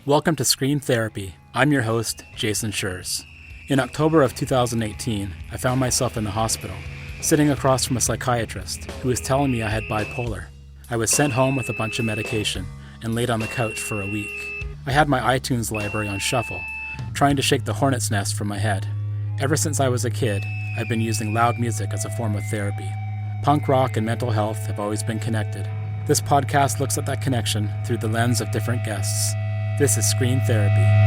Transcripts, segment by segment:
Welcome to Scream Therapy. I'm your host, Jason Schreurs. In October of 2018, I found myself in the hospital, sitting across from a psychiatrist who was telling me I had bipolar. I was sent home with a bunch of medication and laid on the couch for a week. I had my iTunes library on shuffle, trying to shake the hornet's nest from my head. Ever since I was a kid, I've been using loud music as a form of therapy. Punk rock and mental health have always been connected. This podcast looks at that connection through the lens of different guests. This is Scream Therapy.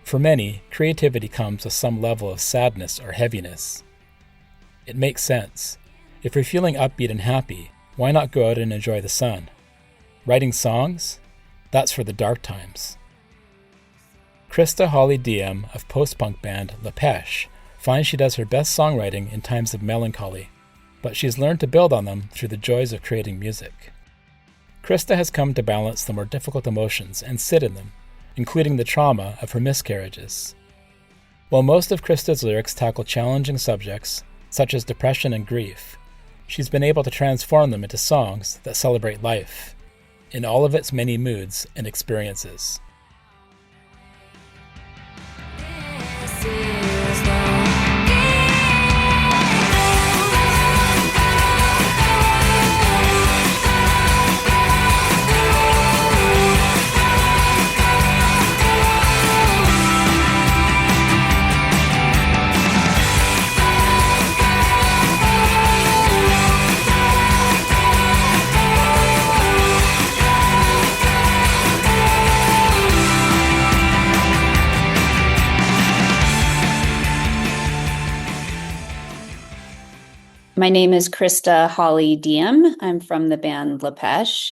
For many, creativity comes with some level of sadness or heaviness. It makes sense. If you're feeling upbeat and happy, why not go out and enjoy the sun? Writing songs? That's for the dark times. Krista Diem of post-punk band LAPêCHE finds she does her best songwriting in times of melancholy, but she's learned to build on them through the joys of creating music. Krista has come to balance the more difficult emotions and sit in them, including the trauma of her miscarriages. While most of Krista's lyrics tackle challenging subjects, such as depression and grief, she's been able to transform them into songs that celebrate life, in all of its many moods and experiences. My name is Krista Diem. I'm from the band LAPêCHE.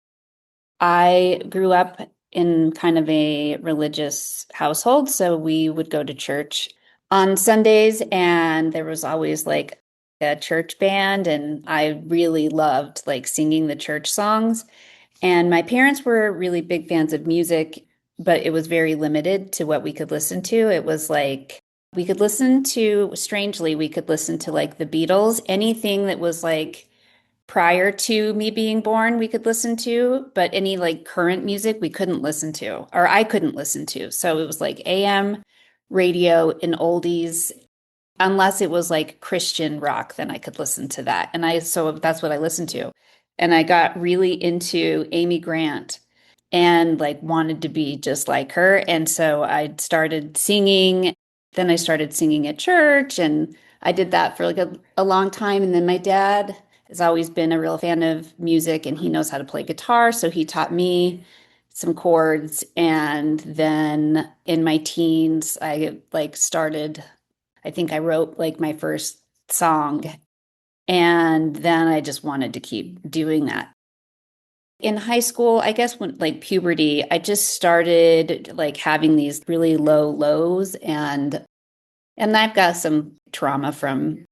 I grew up in kind of a religious household, so we would go to church on Sundays, and there was always like a church band, and I really loved like singing the church songs. And my parents were really big fans of music, but it was very limited to what we could listen to. It was like we could listen to, strangely, we could listen to like the Beatles, anything that was like prior to me being born, we could listen to, but any like current music we couldn't listen to, or I couldn't listen to. So it was like AM radio and oldies, unless it was like Christian rock, then I could listen to that. So that's what I listened to. And I got really into Amy Grant and like wanted to be just like her. And so I started singing. Then I started singing at church, and I did that for like a long time. And then my dad has always been a real fan of music, and he knows how to play guitar. So he taught me some chords. And then in my teens, I think I wrote like my first song. And then I just wanted to keep doing that. In high school, I guess when like puberty, I just started like having these really low lows, and I've got some trauma from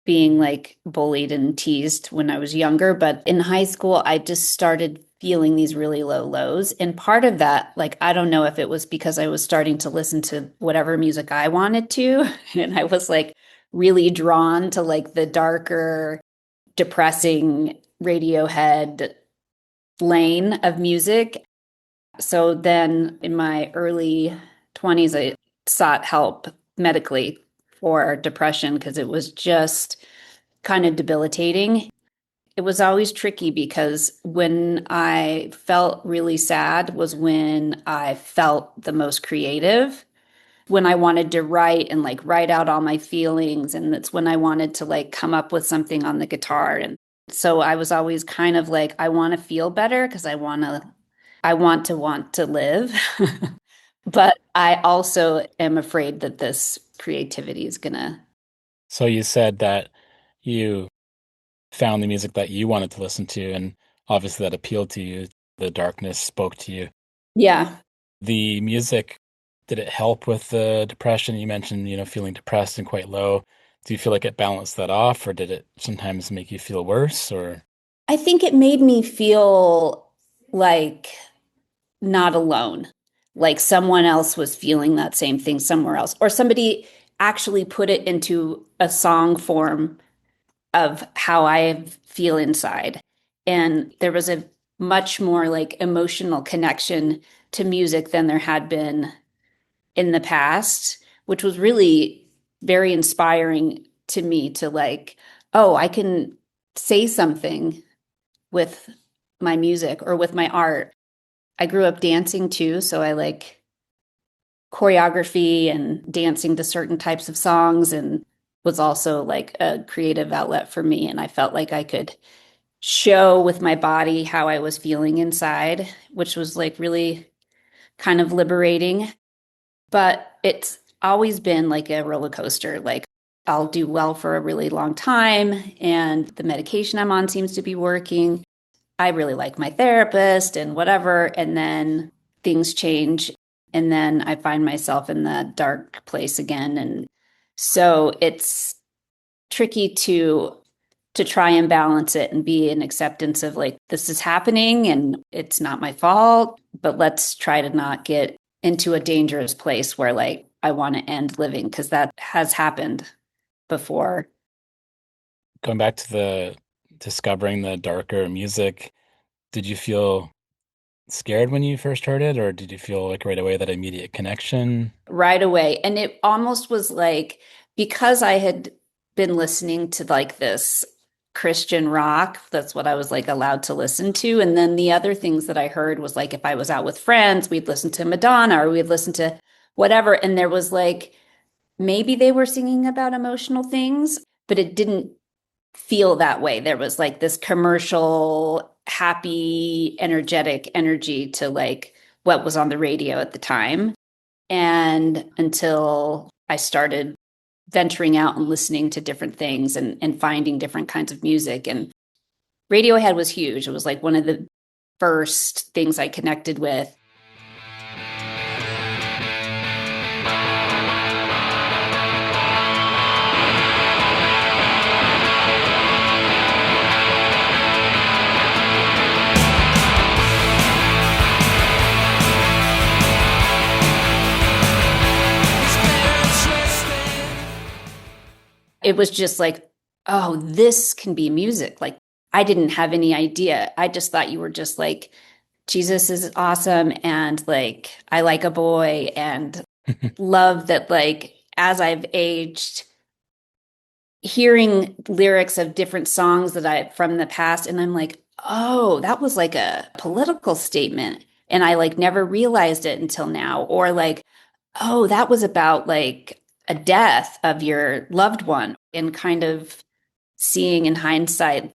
being like bullied and teased when I was younger, but in high school I just started feeling these really low lows. And part of that, like I don't know if it was because I was starting to listen to whatever music I wanted to and I was like really drawn to like the darker, depressing Radiohead lane of music. So then in my early 20s, I sought help medically for depression because it was just kind of debilitating. It was always tricky because when I felt really sad was when I felt the most creative, when I wanted to write and like write out all my feelings. And that's when I wanted to like come up with something on the guitar. And so I was always kind of like, I want to feel better because I want to live. But I also am afraid that this creativity is gonna. So you said that you found the music that you wanted to listen to, and obviously that appealed to you. The darkness spoke to you. Yeah. The music, did it help with the depression? You mentioned, feeling depressed and quite low. Do you feel like it balanced that off, or did it sometimes make you feel worse? Or I think it made me feel like not alone, like someone else was feeling that same thing somewhere else, or somebody actually put it into a song form of how I feel inside. And there was a much more like emotional connection to music than there had been in the past, which was really very inspiring to me to like, oh, I can say something with my music or with my art. I grew up dancing too, so I like choreography and dancing to certain types of songs and was also like a creative outlet for me. And I felt like I could show with my body how I was feeling inside, which was like really kind of liberating. But it's always been like a roller coaster. Like I'll do well for a really long time, and the medication I'm on seems to be working. I really like my therapist and whatever. And then things change. And then I find myself in the dark place again. And so it's tricky to try and balance it and be in acceptance of like, this is happening and it's not my fault, but let's try to not get into a dangerous place where like I want to end living, because that has happened before. going back to the discovering the darker music, did you feel scared when you first heard it, or did you feel like right away that immediate connection? Right away. And it almost was like, because I had been listening to like this Christian rock, that's what I was like allowed to listen to. And then the other things that I heard was like, if I was out with friends, we'd listen to Madonna or we'd listen to whatever. And there was like, maybe they were singing about emotional things, but it didn't feel that way. There was like this commercial, happy, energetic energy to like what was on the radio at the time. And until I started venturing out and listening to different things and finding different kinds of music. And Radiohead was huge. It was like one of the first things I connected with. It was just like, oh, this can be music. Like, I didn't have any idea. I just thought you were just like, Jesus is awesome. And like, I like a boy, and love that, like, as I've aged, hearing lyrics of different songs that I from the past, and I'm like, oh, that was like a political statement. And I like never realized it until now. Or like, oh, that was about like a death of your loved one, and kind of seeing in hindsight.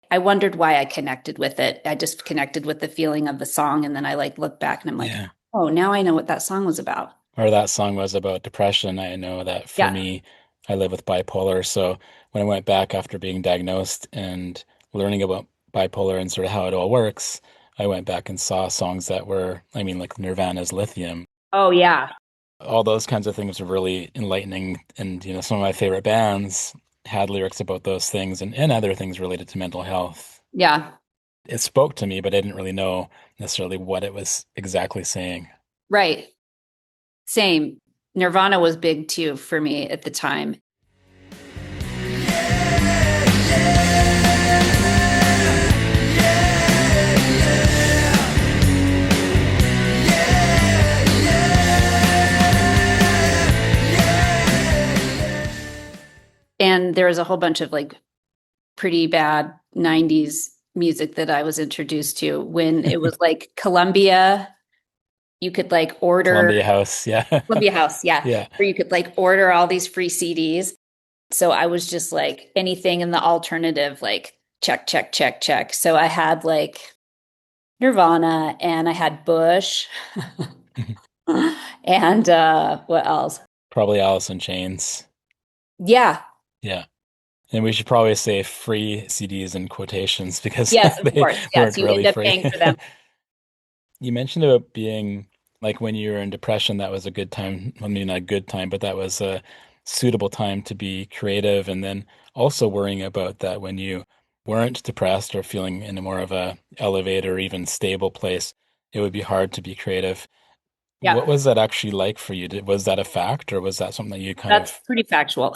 I wondered why I connected with it. I just connected with the feeling of the song. And then I like look back and I'm like, Yeah. oh, now I know what that song was about. Or that song was about depression. I know that for Yeah. me, I live with bipolar. So when I went back after being diagnosed and learning about bipolar and sort of how it all works, I went back and saw songs that were, I mean, like Nirvana's Lithium. Oh, yeah. All those kinds of things were really enlightening. And, some of my favorite bands had lyrics about those things and other things related to mental health. Yeah. It spoke to me, but I didn't really know necessarily what it was exactly saying. Right. Same. Nirvana was big too for me at the time. And there was a whole bunch of like pretty bad 90s music that I was introduced to when it was like Columbia. You could like order Columbia House, yeah. Columbia House, yeah, Yeah. where you could like order all these free CDs. So I was just like anything in the alternative, like check, check, check, check. So I had like Nirvana, and I had Bush and what else? Probably Alice in Chains. Yeah, Yeah. And we should probably say free CDs in quotations because Yes, of they course. Yes, weren't you really end up free. paying for them. You mentioned about being like when you were in depression, that was a good time. I mean, not a good time, but that was a suitable time to be creative. And then also worrying about that when you weren't depressed or feeling in a more of a elevated or even stable place, it would be hard to be creative. Yeah, What was that actually like for you? Was that a fact or was that something that you kind that's of, pretty factual.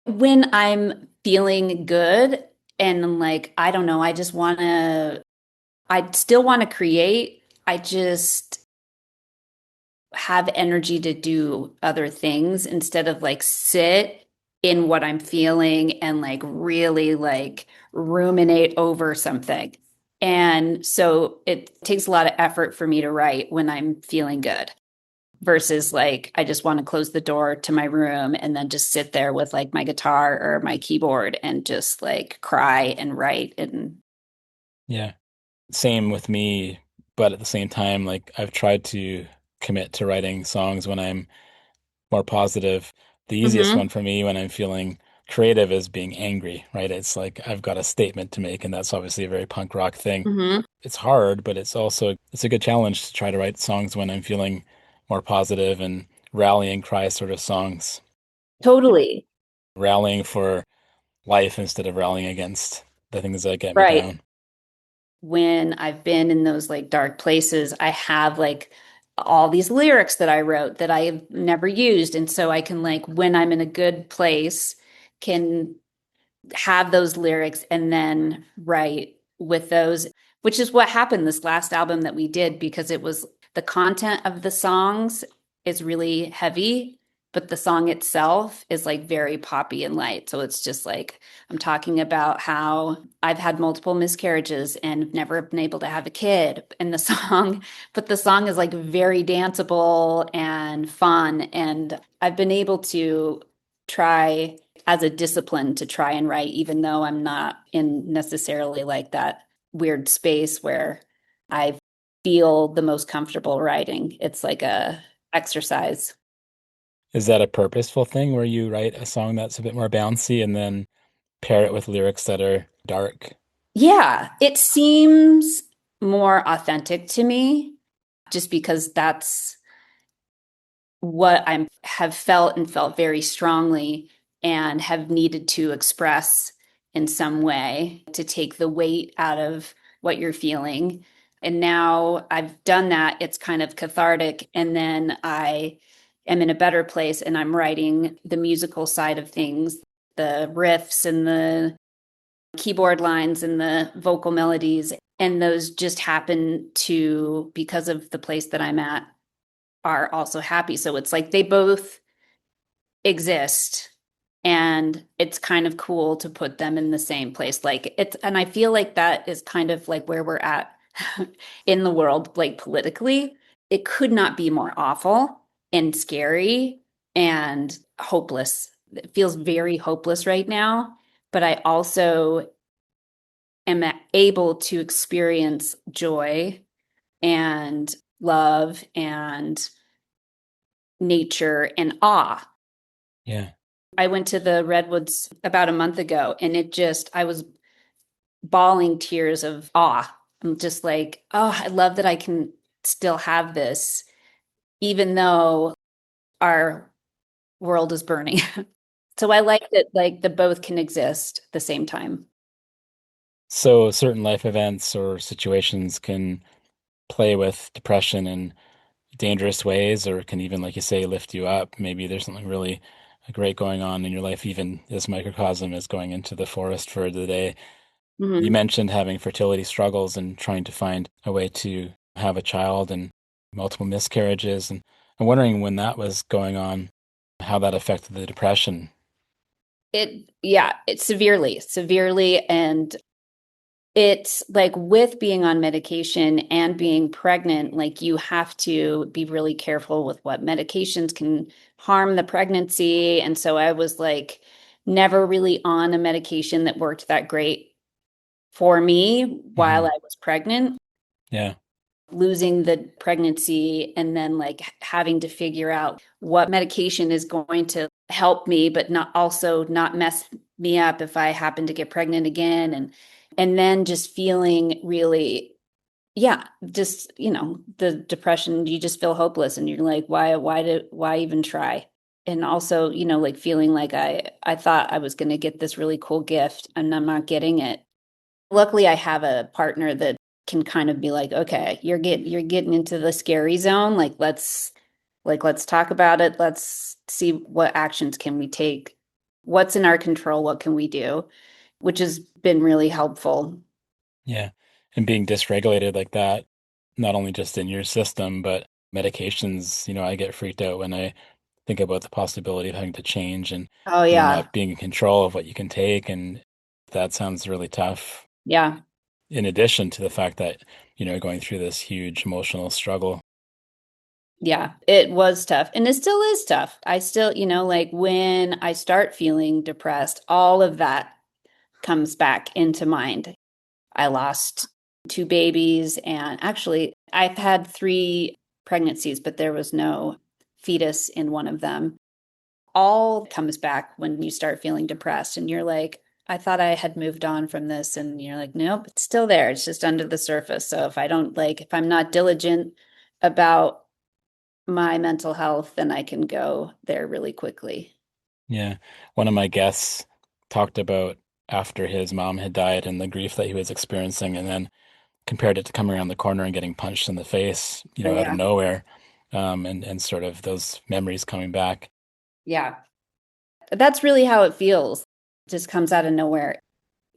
When I'm feeling good and like, I don't know, I still want to create. I just have energy to do other things instead of like sit in what I'm feeling and like really like ruminate over something. And so it takes a lot of effort for me to write when I'm feeling good versus like I just want to close the door to my room and then just sit there with like my guitar or my keyboard and just like cry and write and yeah, same with me, but at the same time, like I've tried to commit to writing songs when I'm more positive. The easiest one Mhm. for me when I'm feeling creative is being angry, right? It's like I've got a statement to make, and that's obviously a very punk rock thing. Mhm. It's hard, but it's a good challenge to try to write songs when I'm feeling more positive and rallying cry sort of songs, Totally. rallying for life instead of rallying against the things that get me Right. down. When I've been in those like dark places, I have like all these lyrics that I wrote that I've never used. And so I can like when I'm in a good place, can have those lyrics and then write with those, which is what happened this last album that we did because it was the content of the songs is really heavy, but the song itself is like very poppy and light. So it's just like I'm talking about how I've had multiple miscarriages and never been able to have a kid in the song, but the song is like very danceable and fun. And I've been able to try as a discipline to try and write, even though I'm not in necessarily like that weird space where I feel the most comfortable writing. It's like a exercise. Is that a purposeful thing where you write a song that's a bit more bouncy and then pair it with lyrics that are dark? Yeah, it seems more authentic to me just because that's what I have felt and felt very strongly and have needed to express in some way to take the weight out of what you're feeling. And now I've done that, it's kind of cathartic. And then I am in a better place and I'm writing the musical side of things, the riffs and the keyboard lines and the vocal melodies. And those just happen to, because of the place that I'm at, are also happy. So it's like they both exist and it's kind of cool to put them in the same place. Like it's, and I feel like that is kind of like where we're at in the world, like politically. It could not be more awful and scary and hopeless. It feels very hopeless right now. But I also am able to experience joy and love and nature and awe. Yeah. I went to the redwoods about a month ago and it just, I was bawling tears of awe. I'm just like, oh, I love that I can still have this, even though our world is burning. So I like that, like, the both can exist at the same time. So certain life events or situations can play with depression in dangerous ways, or can even, like you say, lift you up. Maybe there's something really great going on in your life, even this microcosm is going into the forest for the day. You Mhm. mentioned having fertility struggles and trying to find a way to have a child and multiple miscarriages. And I'm wondering when that was going on, how that affected the depression. Yeah, it severely. And it's like with being on medication and being pregnant, like you have to be really careful with what medications can harm the pregnancy. And so I was like never really on a medication that worked that great for me while Hmm. I was pregnant. Yeah. losing the pregnancy and then like having to figure out what medication is going to help me, but not also not mess me up if I happen to get pregnant again. And then just feeling really, yeah, just, the depression, you just feel hopeless and you're like, why even try? And also, like feeling like I thought I was going to get this really cool gift and I'm not getting it. Luckily, I have a partner that can kind of be like, okay, you're getting into the scary zone. Let's talk about it. Let's see what actions can we take. What's in our control? What can we do? Which has been really helpful. Yeah. And being dysregulated like that, not only just in your system, but medications, I get freaked out when I think about the possibility of having to change and, Oh yeah. not being in control of what you can take. And that sounds really tough. Yeah. In addition to the fact that, going through this huge emotional struggle. Yeah, it was tough and it still is tough. I still, like when I start feeling depressed, all of that comes back into mind. I lost two babies and actually I've had three pregnancies, but there was no fetus in one of them. All comes back when you start feeling depressed and you're like, I thought I had moved on from this. And you're like, nope, it's still there. It's just under the surface. So if I'm not diligent about my mental health, then I can go there really quickly. Yeah. One of my guests talked about after his mom had died and the grief that he was experiencing, and then compared it to coming around the corner and getting punched in the face, Oh, out of yeah. nowhere, and sort of those memories coming back. Yeah. That's really how it feels. It just comes out of nowhere.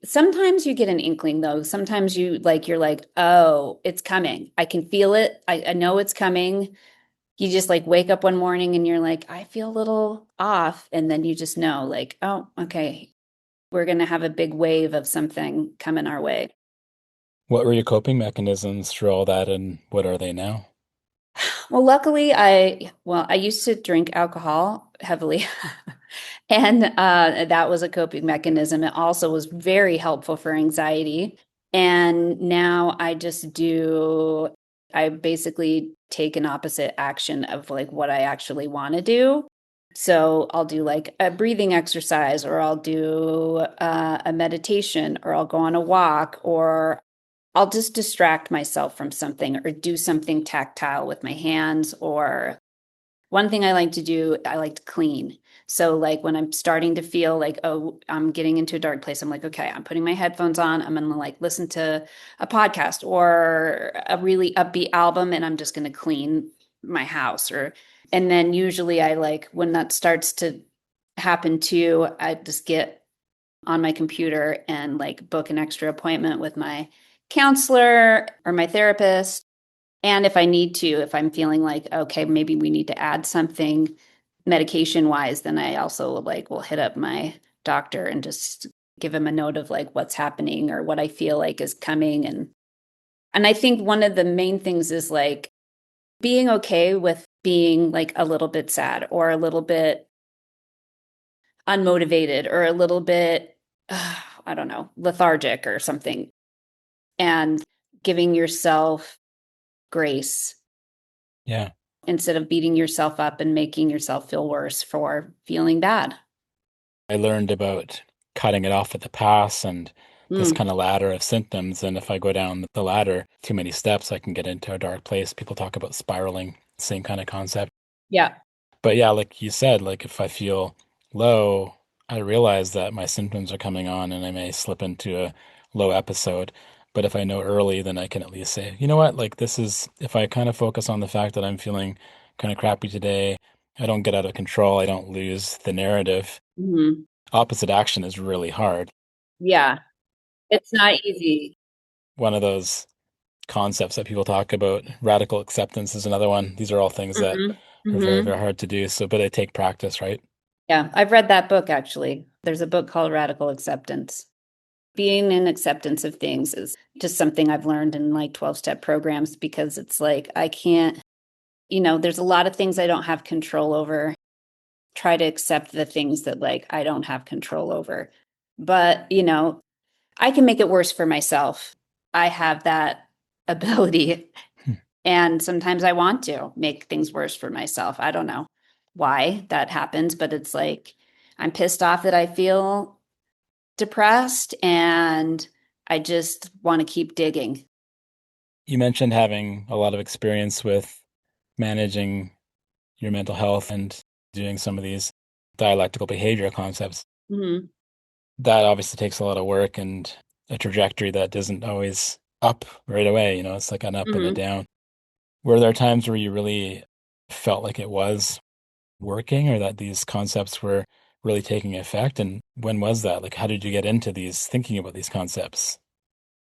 Sometimes you get an inkling though. Sometimes you're like, oh, it's coming. I can feel it. I know it's coming. You just like wake up one morning and you're like, I feel a little off. And then you just know, like, oh, okay, we're going to have a big wave of something coming our way. What were your coping mechanisms through all that, and what are they now? Well, luckily, I used to drink alcohol heavily, and that was a coping mechanism. It also was very helpful for anxiety. And now I basically take an opposite action of like what I actually want to do. So I'll do like a breathing exercise, or I'll do a meditation, or I'll go on a walk, or I'll just distract myself from something or do something tactile with my hands. Or one thing I like to do, I like to clean. So, like when I'm starting to feel like, oh, I'm getting into a dark place, I'm like, okay, I'm putting my headphones on. I'm going to like listen to a podcast or a really upbeat album, and I'm just going to clean my house. And then usually I like when that starts to happen too, I just get on my computer and like book an extra appointment with my counselor or my therapist. And if I need to, if I'm feeling like, okay, maybe we need to add something medication wise, then I also like will hit up my doctor and just give him a note of like what's happening or what I feel like is coming. And I think one of the main things is like being okay with being like a little bit sad or a little bit unmotivated or a little bit, I don't know, lethargic or something, and giving yourself grace Yeah. instead of beating yourself up and making yourself feel worse for feeling bad. I learned about cutting it off at the pass and this Mm, kind of ladder of symptoms. And if I go down the ladder too many steps, I can get into a dark place. People talk about spiraling, same kind of concept. yeah. But yeah, like you said, like if I feel low, I realize that my symptoms are coming on and I may slip into a low episode. But if I know early, then I can at least say, you know what, like this is, if I kind of focus on the fact that I'm feeling kind of crappy today, I don't get out of control, I don't lose the narrative. Mhm. Opposite action is really hard. Yeah. It's not easy. One of those concepts that people talk about, radical acceptance is another one. These are all things that Hmm. are very, Hmm. very hard to do. So, but they take practice, right? Yeah. I've read that book actually. There's a book called Radical Acceptance. Being in acceptance of things is just something I've learned in like 12-step programs because it's like I can't, there's a lot of things I don't have control over. Try to accept the things that like I don't have control over. But, I can make it worse for myself. I have that ability. And sometimes I want to make things worse for myself. I don't know why that happens, but it's like I'm pissed off that I feel depressed and I just want to keep digging. You mentioned having a lot of experience with managing your mental health and doing some of these dialectical behavioral concepts. Mm-hmm. That obviously takes a lot of work and a trajectory that isn't always up right away. It's like an up and a Mm-hmm. down. Were there times where you really felt like it was working or that these concepts were really taking effect? And when was that? Like, how did you get into thinking about these concepts?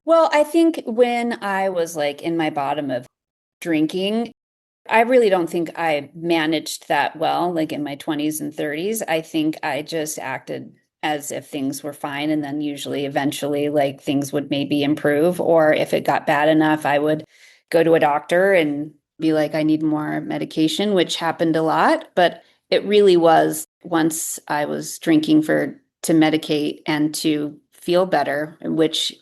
Well, I think when I was like in my bottom of drinking, I really don't think I managed that well, like in my 20s and 30s. I think I just acted as if things were fine. And then usually, eventually, like things would maybe improve. Or if it got bad enough, I would go to a doctor and be like, I need more medication, which happened a lot. But it really was once I was drinking to medicate and to feel better, which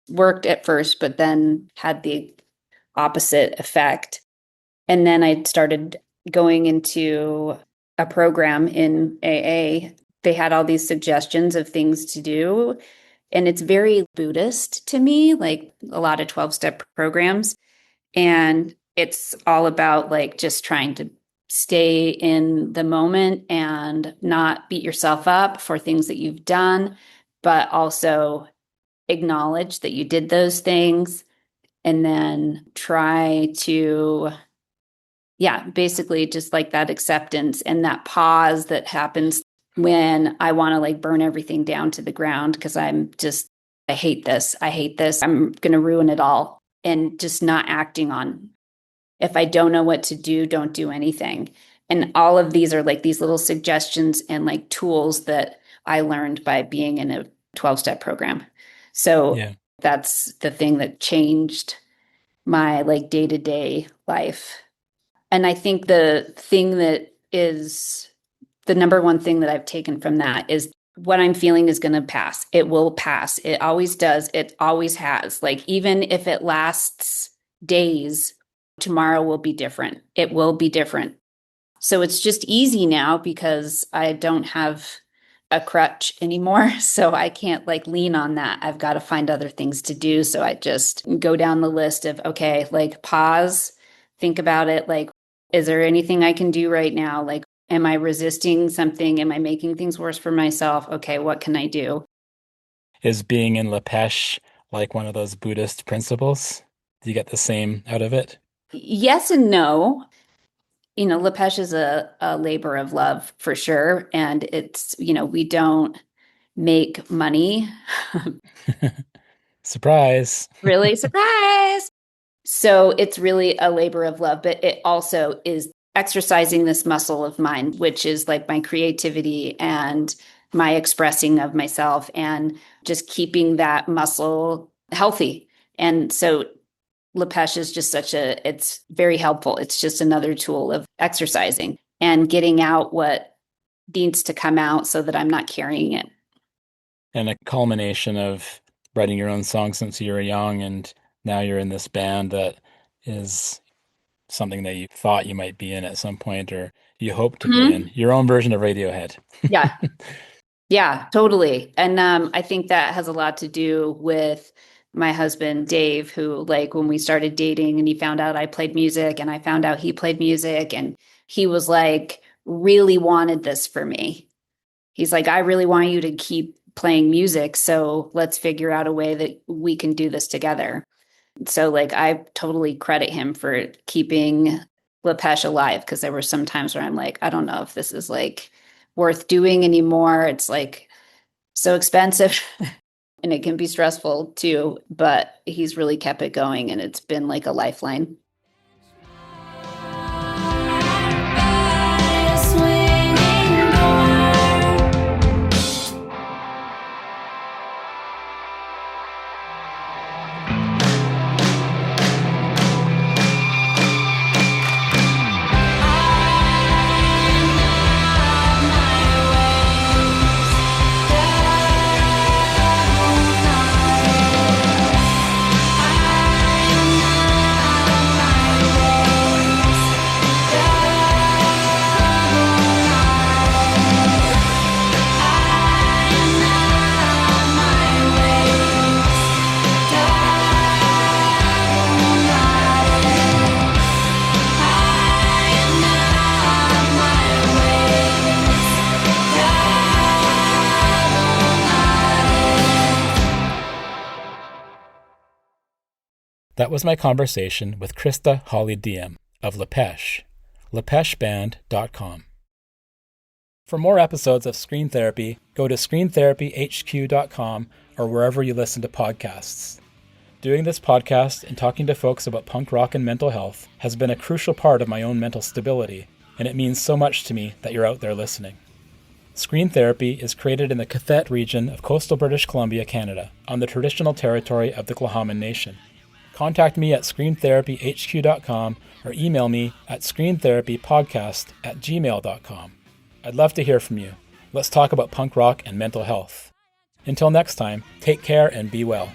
worked at first, but then had the opposite effect. And then I started going into a program in AA. They had all these suggestions of things to do. And it's very Buddhist to me, like a lot of 12-step programs. And it's all about like just trying to stay in the moment and not beat yourself up for things that you've done, but also acknowledge that you did those things and then try to basically just like that acceptance and that pause that happens when I want to like burn everything down to the ground because I hate this. I hate this. I'm going to ruin it all. And just not acting on. If I don't know what to do, don't do anything. And all of these are like these little suggestions and like tools that I learned by being in a 12-step program. So Yeah. that's the thing that changed my like day-to-day life. And I think the number one thing that I've taken from that is what I'm feeling is going to pass. It will pass. It always does. It always has. Like, even if it lasts days, tomorrow will be different. It will be different. So it's just easy now because I don't have a crutch anymore. So I can't like lean on that. I've got to find other things to do. So I just go down the list of, okay, like pause, think about it. Like, is there anything I can do right now? Like, am I resisting something? Am I making things worse for myself? Okay, what can I do? Is being in LAPêCHE like one of those Buddhist principles? Do you get the same out of it? Yes and no. LaPêche is a labor of love for sure. And it's, we don't make money. Surprise. Really? Surprise. So it's really a labor of love, but it also is exercising this muscle of mine, which is like my creativity and my expressing of myself and just keeping that muscle healthy. And so LaPêche is just it's very helpful. It's just another tool of exercising and getting out what needs to come out so that I'm not carrying it. And a culmination of writing your own songs since you were young, and now you're in this band that is something that you thought you might be in at some point, or you hope to be in. Mm-hmm. Your own version of Radiohead. Yeah. Yeah, totally. And I think that has a lot to do with my husband, Dave, who, like, when we started dating and he found out I played music and I found out he played music, and he was like, really wanted this for me. He's like, I really want you to keep playing music. So let's figure out a way that we can do this together. So, like, I totally credit him for keeping LaPêche alive because there were some times where I'm like, I don't know if this is like worth doing anymore. It's like so expensive and it can be stressful too, but he's really kept it going and it's been like a lifeline. That was my conversation with Krista Holly Diem of LAPêCHE, LAPêCHEband.com. For more episodes of Screen Therapy, go to screentherapyhq.com or wherever you listen to podcasts. Doing this podcast and talking to folks about punk rock and mental health has been a crucial part of my own mental stability, and it means so much to me that you're out there listening. Screen Therapy is created in the Cathet region of coastal British Columbia, Canada, on the traditional territory of the Tla'amin Nation. Contact me at screentherapyhq.com or email me at screentherapypodcast@gmail.com. I'd love to hear from you. Let's talk about punk rock and mental health. Until next time, take care and be well.